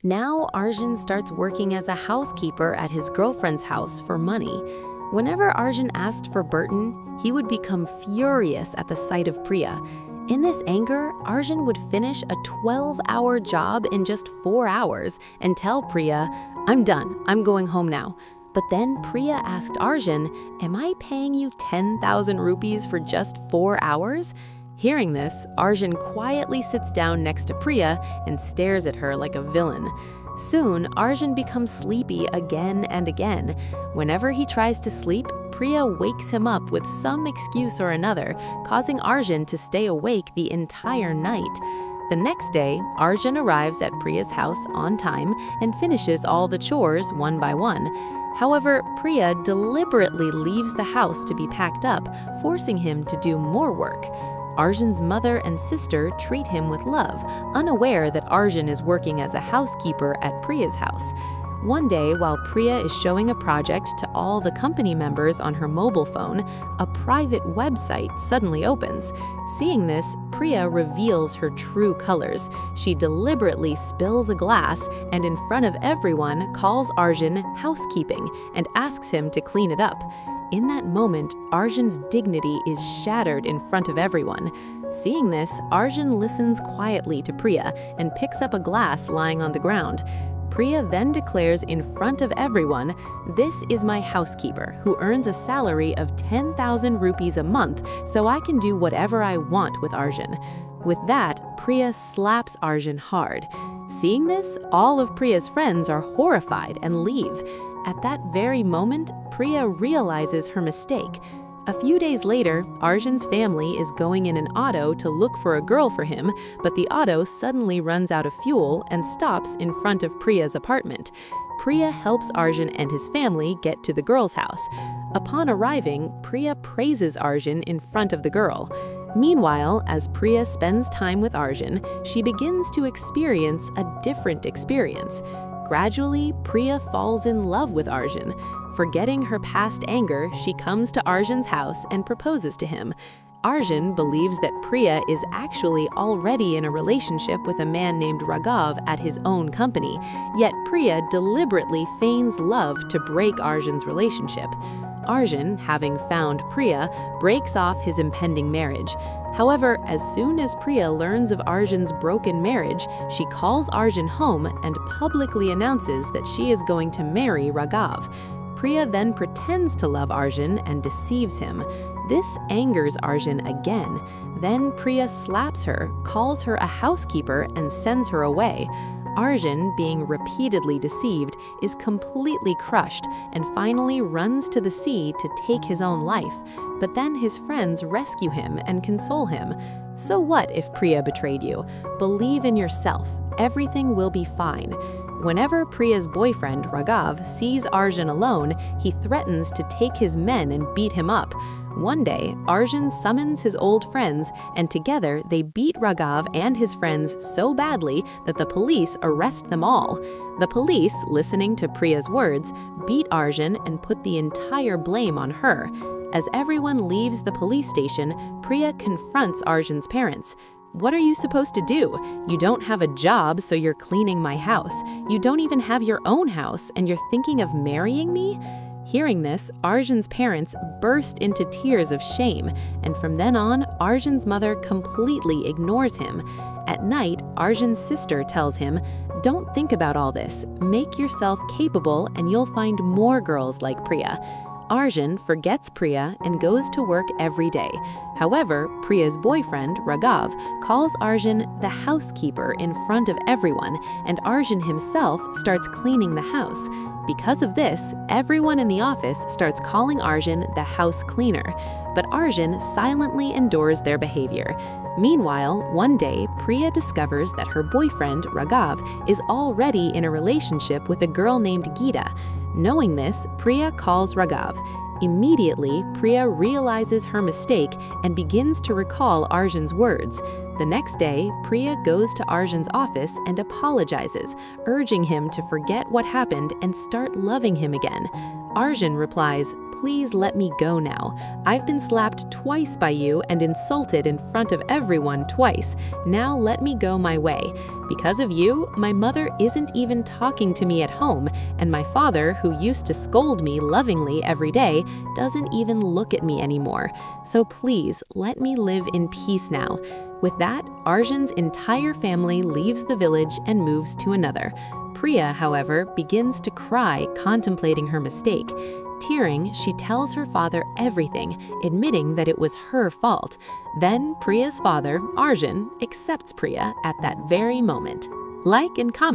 Now Arjun starts working as a housekeeper at his girlfriend's house for money. Whenever Arjun asked for Burton, he would become furious at the sight of Priya. In this anger, Arjun would finish a 12-hour job in just 4 hours and tell Priya, "I'm done, I'm going home now." But then Priya asked Arjun, "Am I paying you 10,000 rupees for just 4 hours?" Hearing this, Arjun quietly sits down next to Priya and stares at her like a villain. Soon, Arjun becomes sleepy again and again. Whenever he tries to sleep, Priya wakes him up with some excuse or another, causing Arjun to stay awake the entire night. The next day, Arjun arrives at Priya's house on time and finishes all the chores one by one. However, Priya deliberately leaves the house to be packed up, forcing him to do more work. Arjun's mother and sister treat him with love, unaware that Arjun is working as a housekeeper at Priya's house. One day, while Priya is showing a project to all the company members on her mobile phone, a private website suddenly opens. Seeing this, Priya reveals her true colors. She deliberately spills a glass and in front of everyone calls Arjun housekeeping and asks him to clean it up. In that moment, Arjun's dignity is shattered in front of everyone. Seeing this, Arjun listens quietly to Priya and picks up a glass lying on the ground. Priya then declares in front of everyone, "This is my housekeeper who earns a salary of 10,000 rupees a month, so I can do whatever I want with Arjun." With that, Priya slaps Arjun hard. Seeing this, all of Priya's friends are horrified and leave. At that very moment, Priya realizes her mistake. A few days later, Arjun's family is going in an auto to look for a girl for him, but the auto suddenly runs out of fuel and stops in front of Priya's apartment. Priya helps Arjun and his family get to the girl's house. Upon arriving, Priya praises Arjun in front of the girl. Meanwhile, as Priya spends time with Arjun, she begins to experience a different experience. Gradually, Priya falls in love with Arjun. Forgetting her past anger, she comes to Arjun's house and proposes to him. Arjun believes that Priya is actually already in a relationship with a man named Raghav at his own company, yet Priya deliberately feigns love to break Arjun's relationship. Arjun, having found Priya, breaks off his impending marriage. However, as soon as Priya learns of Arjun's broken marriage, she calls Arjun home and publicly announces that she is going to marry Raghav. Priya then pretends to love Arjun and deceives him. This angers Arjun again. Then Priya slaps her, calls her a housekeeper, and sends her away. Arjun, being repeatedly deceived, is completely crushed and finally runs to the sea to take his own life. But then his friends rescue him and console him. So what if Priya betrayed you? Believe in yourself. Everything will be fine. Whenever Priya's boyfriend, Raghav, sees Arjun alone, he threatens to take his men and beat him up. One day, Arjun summons his old friends, and together they beat Raghav and his friends so badly that the police arrest them all. The police, listening to Priya's words, beat Arjun and put the entire blame on her. As everyone leaves the police station, Priya confronts Arjun's parents. "What are you supposed to do? You don't have a job, so you're cleaning my house. You don't even have your own house, and you're thinking of marrying me?" Hearing this, Arjun's parents burst into tears of shame, and from then on, Arjun's mother completely ignores him. At night, Arjun's sister tells him, "Don't think about all this. Make yourself capable, and you'll find more girls like Priya." Arjun forgets Priya and goes to work every day. However, Priya's boyfriend, Raghav, calls Arjun the housekeeper in front of everyone, and Arjun himself starts cleaning the house. Because of this, everyone in the office starts calling Arjun the house cleaner, but Arjun silently endures their behavior. Meanwhile, one day, Priya discovers that her boyfriend, Raghav, is already in a relationship with a girl named Geeta. Knowing this, Priya calls Raghav. Immediately, Priya realizes her mistake and begins to recall Arjun's words. The next day, Priya goes to Arjun's office and apologizes, urging him to forget what happened and start loving him again. Arjun replies, "Please let me go now. I've been slapped twice by you and insulted in front of everyone twice. Now let me go my way. Because of you, my mother isn't even talking to me at home, and my father, who used to scold me lovingly every day, doesn't even look at me anymore. So please, let me live in peace now." With that, Arjun's entire family leaves the village and moves to another. Priya, however, begins to cry, contemplating her mistake. Tearing, she tells her father everything, admitting that it was her fault. Then Priya's father, Arjun, accepts Priya at that very moment. Like and comment.